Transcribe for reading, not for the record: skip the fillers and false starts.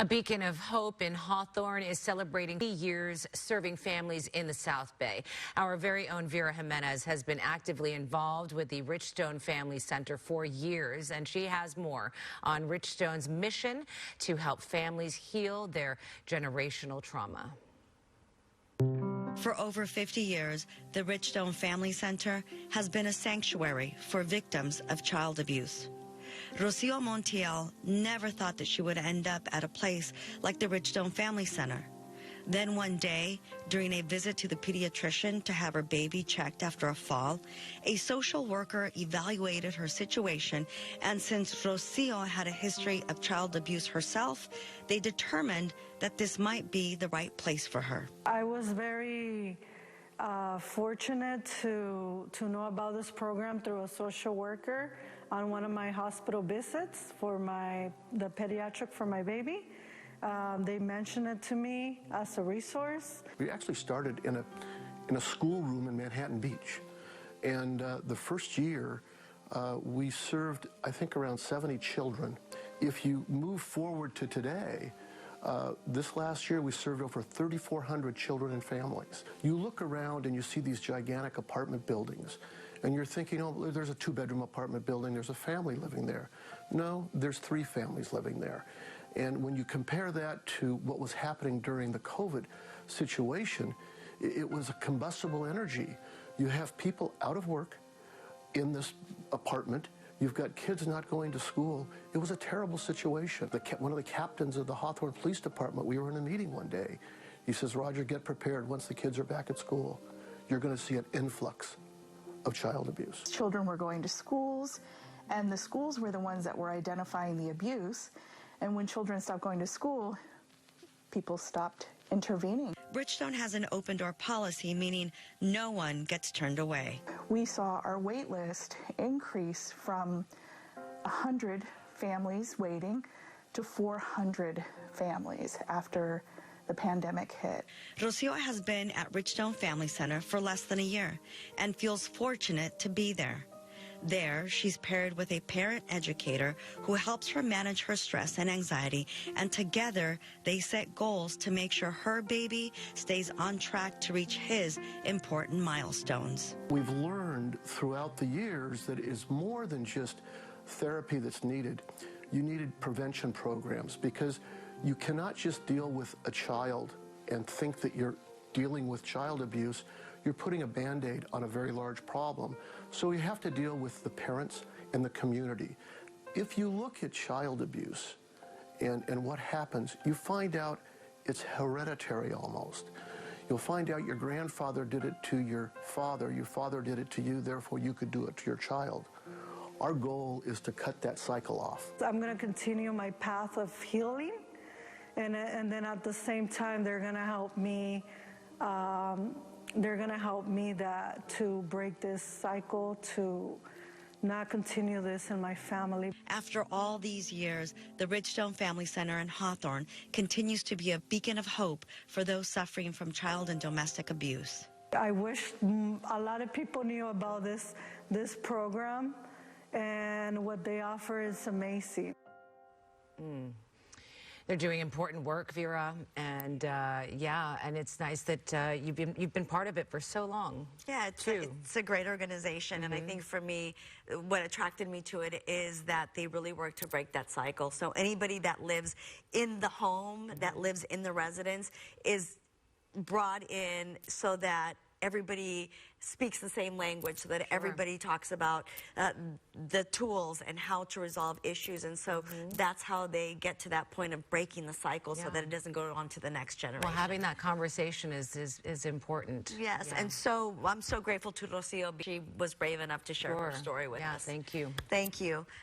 A beacon of hope in Hawthorne is celebrating 3 years serving families in the South Bay. Our very own Vera Jimenez has been actively involved with the Richstone Family Center for years, and she has more on Richstone's mission to help families heal their generational trauma. For over 50 years, the Richstone Family Center has been a sanctuary for victims of child abuse. Rocio Montiel never thought that she would end up at a place like the Richstone Family Center. Then one day, during a visit to the pediatrician to have her baby checked after a fall, a social worker evaluated her situation, and since Rocio had a history of child abuse herself, they determined that this might be the right place for her. I was very fortunate to know about this program through a social worker on one of my hospital visits for the pediatric for my baby. They mentioned it to me as a resource. We actually started in a schoolroom in Manhattan Beach, and the first year we served, I think, around 70 children. If you move forward to today, this last year we served over 3,400 children and families. You look around and you see these gigantic apartment buildings, and you're thinking, oh, there's a 2-bedroom apartment building, there's a family living there. No, there's 3 families living there. And when you compare that to what was happening during the COVID situation, it was a combustible energy. You have people out of work in this apartment. You've got kids not going to school. It was a terrible situation. One of the captains of the Hawthorne Police Department, we were in a meeting one day. He says, Roger, get prepared. Once the kids are back at school, you're going to see an influx of child abuse. Children were going to schools, and the schools were the ones that were identifying the abuse. And when children stopped going to school, people stopped intervening. Richstone has an open-door policy, meaning no one gets turned away. We saw our wait list increase from 100 families waiting to 400 families after the pandemic hit. Rocio has been at Richstone Family Center for less than a year and feels fortunate to be there. There, she's paired with a parent educator who helps her manage her stress and anxiety, and together they set goals to make sure her baby stays on track to reach his important milestones. We've learned throughout the years that it is more than just therapy that's needed. You needed prevention programs, because you cannot just deal with a child and think that you're dealing with child abuse. You're putting a Band-Aid on a very large problem. So you have to deal with the parents and the community. If you look at child abuse and what happens, you find out it's hereditary almost. You'll find out your grandfather did it to your father did it to you, therefore you could do it to your child. Our goal is to cut that cycle off. I'm going to continue my path of healing, and then at the same time they're going to help me to break this cycle, to not continue this in my family. After all these years, the Richstone Family Center in Hawthorne continues to be a beacon of hope for those suffering from child and domestic abuse. I wish a lot of people knew about this program, and what they offer is amazing. They're doing important work, Vera, and yeah, and it's nice that you've been part of it for so long. Yeah, it's a great organization, and I think for me, what attracted me to it is that they really work to break that cycle. So anybody that lives in the home, that lives in the residence, is brought in so that everybody speaks the same language, so that everybody talks about the tools and how to resolve issues. And so that's how they get to that point of breaking the cycle, so that it doesn't go on to the next generation. Well, having that conversation is important. Yes, and so I'm so grateful to Rocio. She was brave enough to share her story with us. Thank you. Thank you.